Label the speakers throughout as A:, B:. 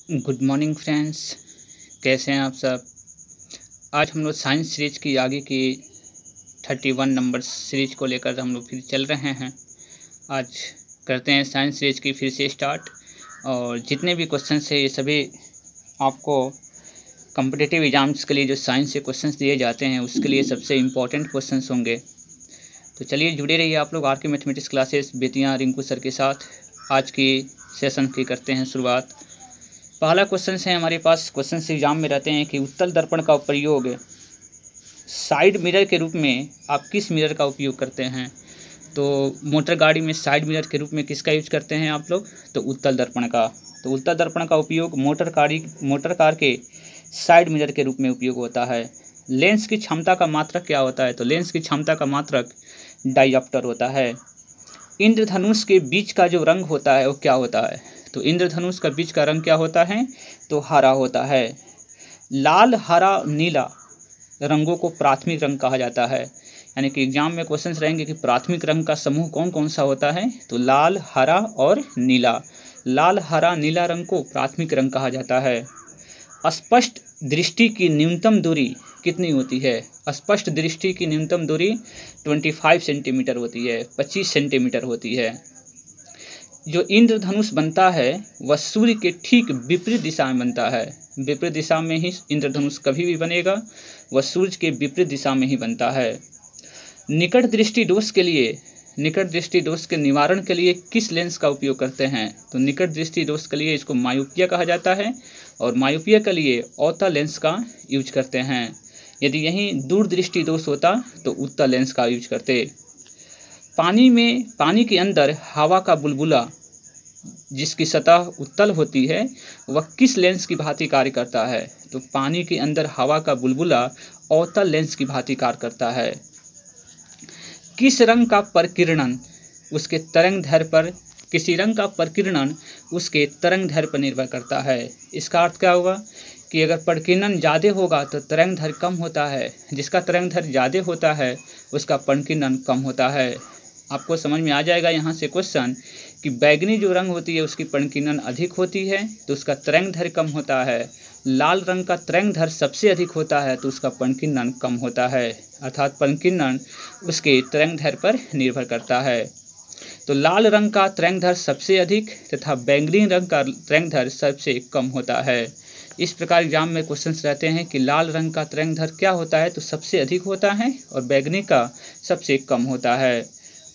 A: Good morning friends, कैसे हैं आप सब। आज हम लोग साइंस सीरीज की आगे की 31 नंबर सीरीज को लेकर हम लोग फिर चल रहे हैं। आज करते हैं साइंस सीरीज की फिर से स्टार्ट। और जितने भी क्वेश्चंस है ये सभी आपको कॉम्पिटिटिव एग्जाम्स के लिए जो साइंस से क्वेश्चंस दिए जाते हैं उसके लिए सबसे इम्पोर्टेंट क्वेश्चंस होंगे। तो चलिए जुड़े रहिए आप लोग आर के mathematics classes Bettiah Rinku sir के साथ। आज की सेशन की करते हैं शुरुआत। पहला क्वेश्चन है हमारे पास, क्वेश्चन एग्जाम में रहते हैं कि उत्तल दर्पण का प्रयोग साइड मिरर के रूप में आप किस मिरर का उपयोग करते हैं। तो मोटर गाड़ी में साइड मिरर के रूप में किसका यूज करते हैं आप लोग, तो उत्तल दर्पण का। तो उत्तल दर्पण का उपयोग मोटर कार के साइड मिरर के रूप में उपयोग होता है। लेंस की क्षमता का मात्रक क्या होता है, तो लेंस की क्षमता का मात्रक डायोप्टर होता है। इंद्रधनुष के बीच का जो रंग होता है वो क्या होता है, तो इंद्रधनुष का बीच का रंग क्या होता है, तो हरा होता है। लाल हरा नीला रंगों को प्राथमिक रंग कहा जाता है। यानी कि एग्जाम में क्वेश्चंस रहेंगे कि प्राथमिक रंग का समूह कौन कौन सा होता है, तो लाल हरा और नीला। लाल हरा नीला रंग को प्राथमिक रंग कहा जाता है। स्पष्ट दृष्टि की न्यूनतम दूरी कितनी होती है, स्पष्ट दृष्टि की न्यूनतम दूरी 25 सेंटीमीटर होती है, 25 सेंटीमीटर होती है। जो इंद्रधनुष बनता है वह सूर्य के ठीक विपरीत दिशा में बनता है। विपरीत दिशा में ही इंद्रधनुष कभी भी बनेगा, वह सूर्य के विपरीत दिशा में ही बनता है। निकट दृष्टि दोष के लिए, निकट दृष्टि दोष के निवारण के लिए किस लेंस का उपयोग करते हैं, तो निकट दृष्टि दोष के लिए इसको मायोपिया कहा जाता है और मायोपिया के लिए औता लेंस का यूज करते हैं। यदि यहीं दूर दृष्टि दोष होता तो उत्तल लेंस का यूज करते। पानी के अंदर हवा का बुलबुला जिसकी सतह उत्तल होती है वह किस लेंस की भांति कार्य करता है, तो पानी के अंदर हवा का बुलबुला अवतल लेंस की भांति कार्य करता है। किस रंग का प्रकीर्णन उसके तरंग दैर्घ्य पर, किसी रंग का प्रकीर्णन उसके तरंग दैर्घ्य पर निर्भर करता है। इसका अर्थ क्या होगा कि अगर प्रकीर्णन ज़्यादा होगा तो तरंग दैर्घ्य कम होता है, जिसका तरंग दैर्घ्य ज़्यादा होता है उसका प्रकीर्णन कम होता है। आपको समझ में आ जाएगा यहाँ से क्वेश्चन कि बैगनी जो रंग होती है उसकी प्रकीर्णन अधिक होती है तो उसका तरंग दैर्घ्य कम होता है। लाल रंग का तरंग दैर्घ्य सबसे अधिक होता है तो उसका प्रकीर्णन कम होता है, अर्थात प्रकीर्णन उसके तरंग दैर्घ्य पर निर्भर करता है। तो लाल रंग का तरंग दैर्घ्य सबसे अधिक तथा बैंगनी रंग का तरंग दैर्घ्य सबसे कम होता है। इस प्रकार एग्जाम में क्वेश्चंस रहते हैं कि लाल रंग का तरंग दैर्घ्य क्या होता है, तो सबसे अधिक होता है और बैंगनी का सबसे कम होता है।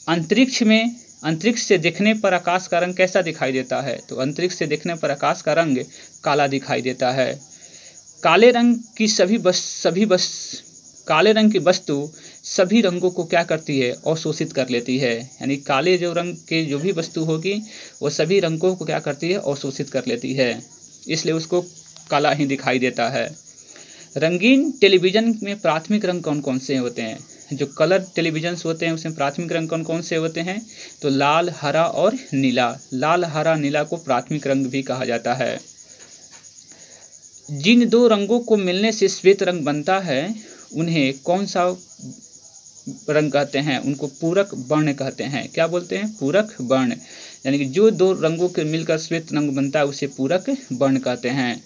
A: अंतरिक्ष से देखने पर आकाश का रंग कैसा दिखाई देता है, तो अंतरिक्ष से देखने पर आकाश का रंग काला दिखाई देता है। काले रंग की वस्तु सभी रंगों को क्या करती है, अवशोषित कर लेती है। यानी काले जो रंग के जो भी वस्तु होगी वो सभी रंगों को क्या करती है, अवशोषित कर लेती है, इसलिए उसको काला ही दिखाई देता है। रंगीन टेलीविज़न में प्राथमिक रंग कौन कौन से होते हैं, जो कलर टेलीविजन्स होते हैं उसमें प्राथमिक रंग कौन कौन से होते हैं, तो लाल हरा और नीला। लाल हरा नीला को प्राथमिक रंग भी कहा जाता है। जिन दो रंगों को मिलने से श्वेत रंग बनता है उन्हें कौन सा रंग कहते हैं, उनको पूरक वर्ण कहते हैं। क्या बोलते हैं, पूरक वर्ण। यानी कि जो दो रंगों के मिलकर श्वेत रंग बनता है उसे पूरक वर्ण कहते हैं।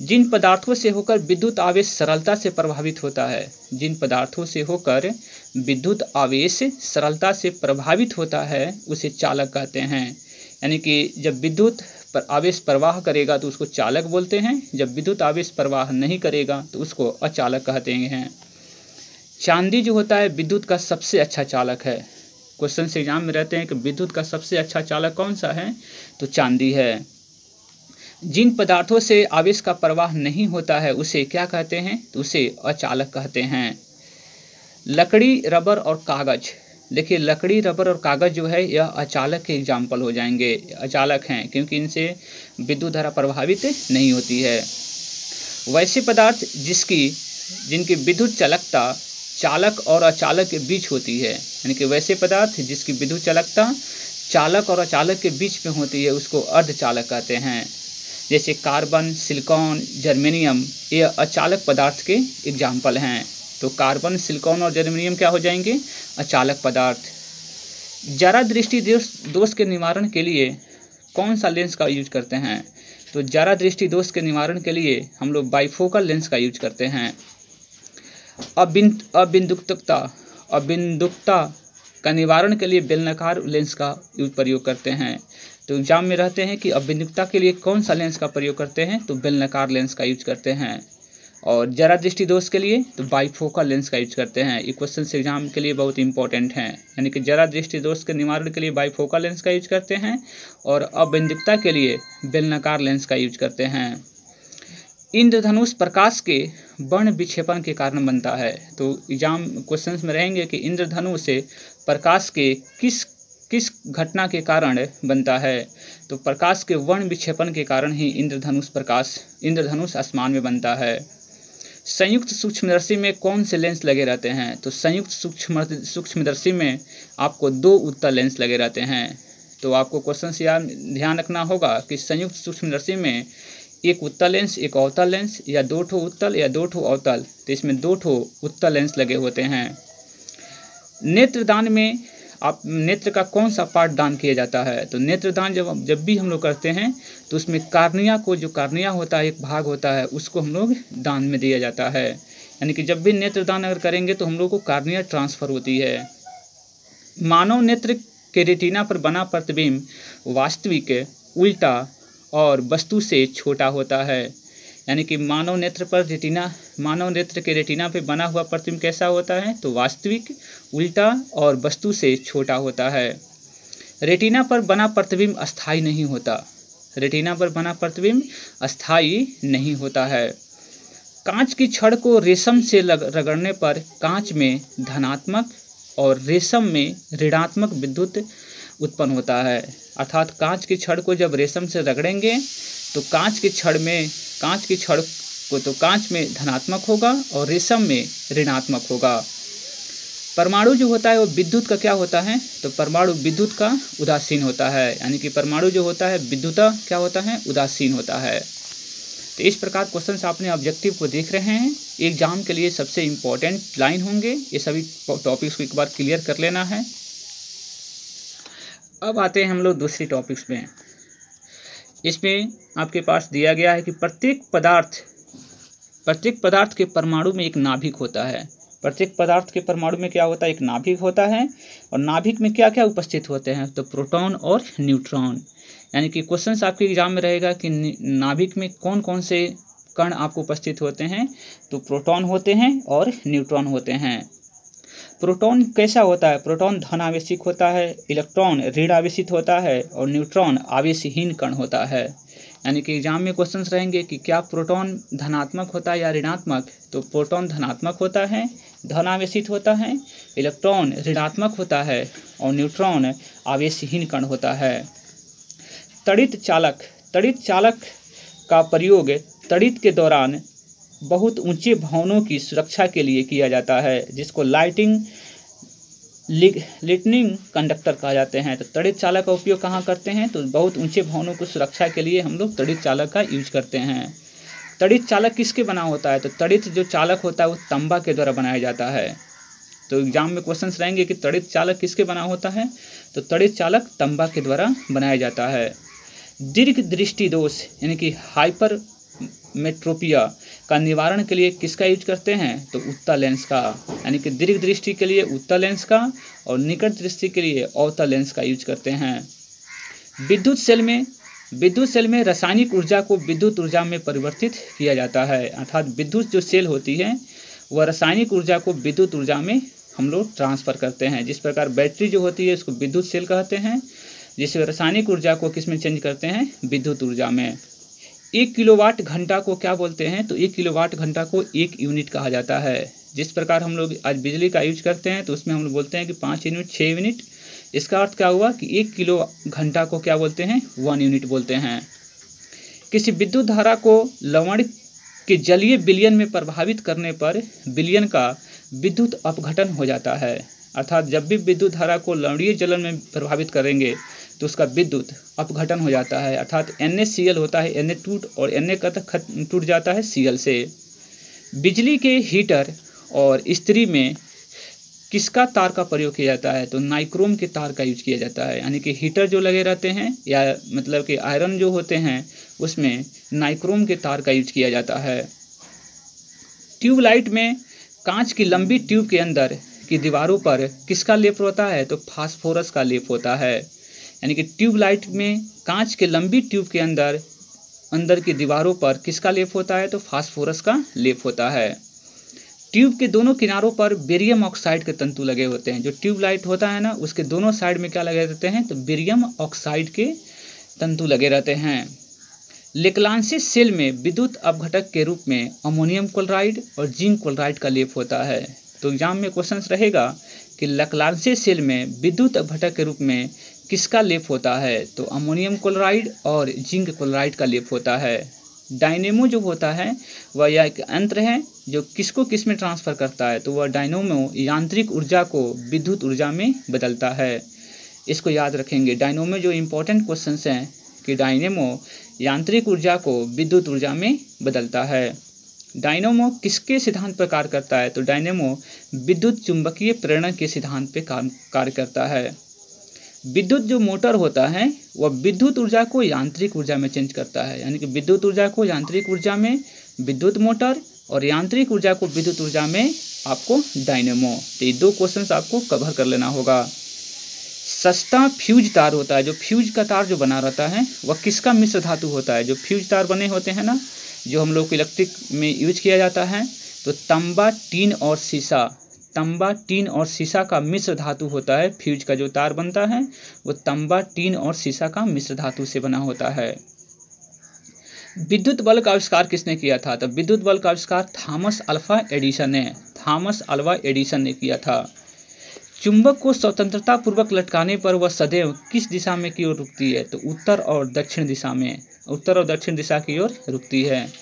A: जिन पदार्थों से होकर विद्युत आवेश सरलता से प्रभावित होता है, जिन पदार्थों से होकर विद्युत आवेश सरलता से प्रभावित होता है उसे चालक कहते हैं। यानी कि जब विद्युत आवेश प्रवाह करेगा तो उसको चालक बोलते हैं, जब विद्युत आवेश प्रवाह नहीं करेगा तो उसको अचालक कहते हैं। चांदी जो होता है विद्युत का सबसे अच्छा चालक है। क्वेश्चन से एग्जाम में रहते हैं कि विद्युत का सबसे अच्छा चालक कौन सा है, तो चांदी है। जिन पदार्थों से आवेश का प्रवाह नहीं होता है उसे क्या कहते हैं, तो उसे अचालक कहते हैं। लकड़ी, रबर और कागज, देखिए लकड़ी, रबर और कागज जो है यह अचालक के एग्जाम्पल हो जाएंगे, अचालक हैं क्योंकि इनसे विद्युत धारा प्रभावित नहीं होती है। वैसे पदार्थ जिनकी विद्युत चालकता चालक और अचालक के बीच होती है, यानी कि वैसे पदार्थ जिसकी विद्युत चालकता चालक और अचालक के बीच में होती है उसको अर्धचालक कहते हैं। जैसे कार्बन, सिलिकॉन, जर्मेनियम ये अचालक पदार्थ के एग्जाम्पल हैं। तो कार्बन, सिलिकॉन और जर्मेनियम क्या हो जाएंगे, अचालक पदार्थ। जरा दृष्टि दोष के निवारण के लिए कौन सा लेंस का यूज करते हैं? तो ज़रा दृष्टि दोष के निवारण के लिए हम लोग बाइफोकल लेंस का यूज करते हैं। अबिंदुकता का निवारण के लिए बेलनाकार लेंस का प्रयोग करते हैं। तो एग्जाम में रहते हैं कि अबिंदुकता के लिए कौन सा लेंस का प्रयोग करते हैं? तो बेलनाकार लेंस का यूज करते हैं। और जरा दृष्टि दोष के लिए तो बाइफोकल लेंस का यूज करते हैं। ये क्वेश्चन एग्जाम के लिए बहुत इंपॉर्टेंट हैं। यानी कि जरा दृष्टि दोष के निवारण के लिए बाइफोकल लेंस का यूज करते हैं और अबिंदुकता के लिए बेलनाकार लेंस का यूज करते हैं। इंद्रधनुष प्रकाश के वर्ण विक्षेपण के कारण बनता है। तो एग्जाम क्वेश्चंस में रहेंगे कि इंद्रधनुष से प्रकाश के किस घटना के कारण बनता है? तो प्रकाश के वर्ण विक्षेपण के कारण ही इंद्रधनुष आसमान में बनता है। संयुक्त सूक्ष्मदर्शी में कौन से लेंस लगे रहते हैं? तो संयुक्त सूक्ष्मदर्शी में आपको 2 उत्तल लेंस लगे रहते हैं। तो आपको क्वेश्चन से ध्यान रखना होगा कि संयुक्त सूक्ष्मदर्शी में एक उत्तल लेंस, एक अवतल लेंस, या 2 ठो उत्तल या 2 ठो अवतल। तो इसमें 2 ठो उत्तल लेंस लगे होते हैं। नेत्रदान में आप नेत्र का कौन सा पार्ट दान किया जाता है? तो नेत्रदान जब भी हम लोग करते हैं तो उसमें कार्निया होता है, एक भाग होता है, उसको हम लोग दान में दिया जाता है। यानी कि जब भी नेत्रदान अगर करेंगे तो हम लोग को कार्निया ट्रांसफर होती है। मानव नेत्र के रेटिना पर बना प्रतिबिंब वास्तविक, उल्टा और वस्तु से छोटा होता है। यानी कि मानव नेत्र के रेटिना पे बना हुआ प्रतिबिंब कैसा होता है? तो वास्तविक, उल्टा और वस्तु से छोटा होता है। रेटिना पर बना प्रतिबिंब अस्थायी नहीं होता है। कांच की छड़ को रेशम से रगड़ने पर कांच में धनात्मक और रेशम में ऋणात्मक विद्युत उत्पन्न होता है। अर्थात कांच की छड़ को जब रेशम से रगड़ेंगे तो कांच में धनात्मक होगा और रेशम में ऋणात्मक होगा। परमाणु जो होता है वो विद्युत का क्या होता है? तो परमाणु विद्युत का उदासीन होता है। यानी कि परमाणु जो होता है विद्युत क्या होता है? उदासीन होता है। तो इस प्रकार क्वेश्चन आपने ऑब्जेक्टिव को देख रहे हैं। एग्जाम के लिए सबसे इम्पोर्टेंट लाइन होंगे, ये सभी टॉपिक्स को एक बार क्लियर कर लेना है। अब आते हैं हम लोग दूसरी टॉपिक्स में। इसमें आपके पास दिया गया है कि प्रत्येक पदार्थ के परमाणु में एक नाभिक होता है। प्रत्येक पदार्थ के परमाणु में क्या होता है? एक नाभिक होता है। और नाभिक में क्या क्या उपस्थित होते हैं? तो प्रोटॉन और न्यूट्रॉन। यानी कि क्वेश्चंस आपके एग्जाम में रहेगा कि नाभिक में कौन कौन से कण आपको उपस्थित होते हैं? तो प्रोटॉन होते हैं और न्यूट्रॉन होते हैं। प्रोटॉन कैसा होता है? प्रोटॉन धन आवेशिक होता है, इलेक्ट्रॉन ऋण आवेशित होता है और न्यूट्रॉन आवेशहीन कण होता है। यानी कि एग्जाम में क्वेश्चंस रहेंगे कि क्या प्रोटॉन धनात्मक होता है या ऋणात्मक? तो प्रोटॉन धनात्मक होता है, धन आवेशित होता है, इलेक्ट्रॉन ऋणात्मक होता है और न्यूट्रॉन आवेशहीन कण होता है। तड़ित चालक का प्रयोग तड़ित के दौरान बहुत ऊंचे भवनों की सुरक्षा के लिए किया जाता है, जिसको लाइटनिंग कंडक्टर कहा जाते हैं। तो तड़ित चालक का उपयोग कहाँ करते हैं? तो बहुत ऊंचे भवनों की सुरक्षा के लिए हम लोग तड़ित चालक का यूज करते हैं। तड़ित चालक किसके बना होता है? तो तड़ित जो चालक होता है वो तांबा के द्वारा बनाया जाता है। तो एग्जाम में क्वेश्चंस रहेंगे कि तड़ित चालक किसके बना होता है? तो तड़ित चालक तांबा के द्वारा बनाया जाता है। दीर्घ दृष्टि दोष यानी कि हाइपरमेट्रोपिया का निवारण के लिए किसका यूज करते हैं? तो उत्तल लेंस का। यानी कि दीर्घ दृष्टि के लिए उत्तल लेंस का और निकट दृष्टि के लिए अवतल लेंस का यूज करते हैं। विद्युत सेल में रासायनिक ऊर्जा को विद्युत ऊर्जा में परिवर्तित किया जाता है। अर्थात विद्युत जो सेल होती है वह रासायनिक ऊर्जा को विद्युत ऊर्जा में हम लोग ट्रांसफर करते हैं। जिस प्रकार बैटरी जो होती है उसको विद्युत सेल कहते हैं, जिससे रासायनिक ऊर्जा को किस में चेंज करते हैं? विद्युत ऊर्जा में। 1 किलोवाट घंटा को क्या बोलते हैं? तो 1 किलोवाट घंटा को 1 यूनिट कहा जाता है। जिस प्रकार हम लोग आज बिजली का यूज करते हैं तो उसमें हम लोग बोलते हैं कि 5 यूनिट, 6 यूनिट। इसका अर्थ क्या हुआ कि 1 किलो घंटा को क्या बोलते हैं? 1 यूनिट बोलते हैं। किसी विद्युत धारा को लवण के जलीय विलयन में प्रभावित करने पर विलयन का विद्युत अपघटन हो जाता है। अर्थात जब भी विद्युत धारा को लवणीय जलन में प्रभावित करेंगे तो उसका विद्युत अपघटन हो जाता है। अर्थात NaCl होता है, Na और Na का टूट जाता है Cl से। बिजली के हीटर और इस्त्री में किसका तार का प्रयोग किया जाता है, तो नाइक्रोम के तार का यूज किया जाता है। यानी कि हीटर जो लगे रहते हैं या मतलब कि आयरन जो होते हैं उसमें नाइक्रोम के तार का यूज किया जाता है। ट्यूबलाइट में कांच की लंबी ट्यूब के अंदर की दीवारों पर किसका लेप होता है, तो फास्फोरस का लेप होता है। यानी कि ट्यूबलाइट में कांच के लंबी ट्यूब के अंदर की दीवारों पर किसका लेप होता है, तो फास्फोरस का लेप होता है। ट्यूब के दोनों किनारों पर बेरियम ऑक्साइड के तंतु लगे होते हैं। जो ट्यूबलाइट होता है ना उसके दोनों साइड में क्या लगे रहते हैं, तो बेरियम ऑक्साइड के तंतु लगे रहते हैं। लेक्लांसी सेल में विद्युत अपघटक के रूप में अमोनियम क्लोराइड और जिंक क्लोराइड का लेप होता है। तो एग्जाम में क्वेश्चन रहेगा कि लेक्लांसी सेल में विद्युत अपघटक के रूप में किसका लेप होता है, तो अमोनियम क्लोराइड और जिंक क्लोराइड का लेप होता है। डायनेमो जो होता है वह यह एक यंत्र है जो किसको किस में ट्रांसफ़र करता है, तो वह डायनेमो यांत्रिक ऊर्जा को विद्युत ऊर्जा में बदलता है। इसको याद रखेंगे। डायनेमो जो इम्पोर्टेंट क्वेश्चंस हैं कि डायनेमो यांत्रिक ऊर्जा को विद्युत ऊर्जा में बदलता है। डायनेमो किसके सिद्धांत पर कार्य करता है, तो डायनेमो विद्युत चुंबकीय प्रेरण के सिद्धांत पर कार्य करता है। विद्युत जो मोटर होता है वह विद्युत ऊर्जा को यांत्रिक ऊर्जा में चेंज करता है। यानी कि विद्युत ऊर्जा को यांत्रिक ऊर्जा में विद्युत मोटर और यांत्रिक ऊर्जा को विद्युत ऊर्जा में आपको डायनेमो। तो ये दो क्वेश्चंस आपको कवर कर लेना होगा। सस्ता फ्यूज तार होता है, जो फ्यूज का तार जो बना रहता है वह किसका मिश्र धातु होता है। जो फ्यूज तार बने होते हैं ना, जो हम लोग को इलेक्ट्रिक में यूज किया जाता है, तो तांबा, टीन और सीसा, तांबा, टीन और सीसा का मिश्र धातु होता है। फ्यूज का जो तार बनता है वो तांबा, टीन और सीसा का मिश्र धातु से बना होता है। विद्युत बल्ब का आविष्कार किसने किया था, तो विद्युत बल्ब का आविष्कार थॉमस अल्वा एडिसन ने किया था। चुंबक को स्वतंत्रता पूर्वक लटकाने पर वह सदैव किस दिशा में की ओर रुकती है, तो उत्तर और दक्षिण दिशा की ओर रुकती है।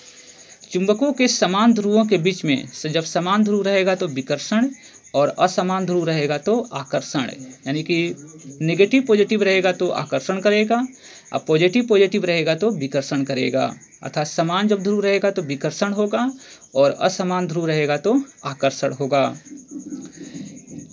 A: चुंबकों के समान ध्रुवों के बीच में जब समान ध्रुव रहेगा तो विकर्षण और असमान ध्रुव रहेगा तो आकर्षण। यानी कि नेगेटिव पॉजिटिव रहेगा तो आकर्षण करेगा और पॉजिटिव रहेगा तो विकर्षण करेगा। अर्थात समान जब ध्रुव रहेगा तो विकर्षण होगा और असमान ध्रुव रहेगा तो आकर्षण होगा।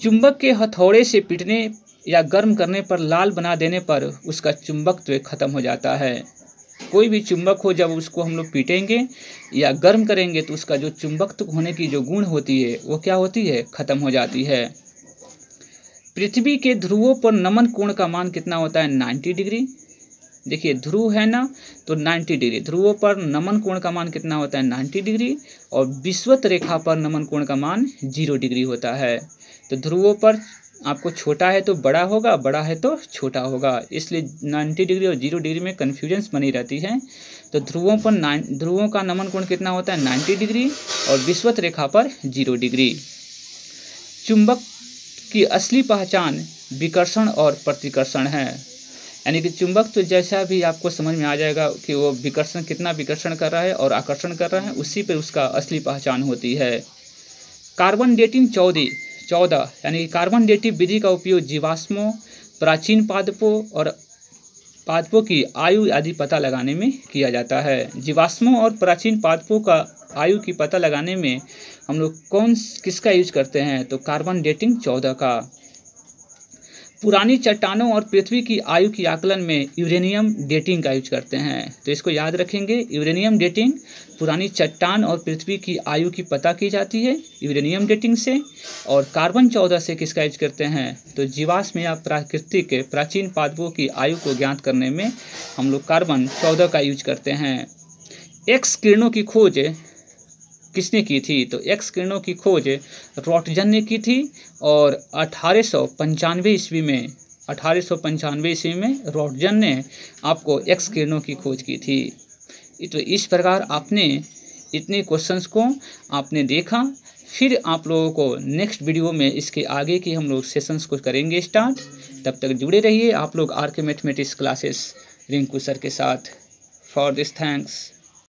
A: चुंबक के हथौड़े से पीटने या गर्म करने पर लाल बना देने पर उसका चुंबकत्व खत्म हो जाता है। कोई भी चुंबक हो जब उसको हम लोग पीटेंगे या गर्म करेंगे तो उसका जो चुंबकत्व होने की जो गुण होती है वो क्या होती है, खत्म हो जाती है। पृथ्वी के ध्रुवों पर नमन कोण का मान कितना होता है, 90 डिग्री। देखिए ध्रुव है ना, तो 90 डिग्री। ध्रुवों पर नमन कोण का मान कितना होता है, 90 डिग्री। और विषुवत रेखा पर नमन कोण का मान 0 डिग्री होता है। तो ध्रुवों पर आपको छोटा है तो बड़ा होगा, बड़ा है तो छोटा होगा, इसलिए 90 डिग्री और 0 डिग्री में कन्फ्यूजन्स बनी रहती है। तो ध्रुवों का नमन कोण कितना होता है, 90 डिग्री और विषुवत रेखा पर 0 डिग्री। चुंबक की असली पहचान विकर्षण और प्रतिकर्षण है। यानी कि चुंबक तो जैसा भी आपको समझ में आ जाएगा कि वो कितना विकर्षण कर रहा है और आकर्षण कर रहा है, उसी पर उसका असली पहचान होती है। कार्बन डेटिंग 14 यानी कार्बन डेटिंग विधि का उपयोग जीवाश्मों, प्राचीन पादपों की आयु आदि पता लगाने में किया जाता है। जीवाश्मों और प्राचीन पादपों का आयु की पता लगाने में हम लोग किसका यूज करते हैं, तो कार्बन डेटिंग 14 का। पुरानी चट्टानों और पृथ्वी की आयु की आकलन में यूरेनियम डेटिंग का यूज करते हैं। तो इसको याद रखेंगे, यूरेनियम डेटिंग, पुरानी चट्टान और पृथ्वी की आयु की पता की जाती है यूरेनियम डेटिंग से। और कार्बन 14 से किसका यूज करते हैं, तो जीवाश्म या प्राकृतिक प्राचीन पादपों की आयु को ज्ञात करने में हम लोग कार्बन 14 का यूज करते हैं। एक्स किरणों की खोज किसने की थी, तो एक्स किरणों की खोज रॉटजन ने की थी और 1895 ईस्वी में रॉटजन ने आपको एक्स किरणों की खोज की थी। तो इस प्रकार आपने इतने क्वेश्चंस को आपने देखा। फिर आप लोगों को नेक्स्ट वीडियो में इसके आगे की हम लोग सेशंस को करेंगे स्टार्ट। तब तक जुड़े रहिए आप लोग आर के मैथमेटिक्स क्लासेस रिंकू सर के साथ। For this thanks.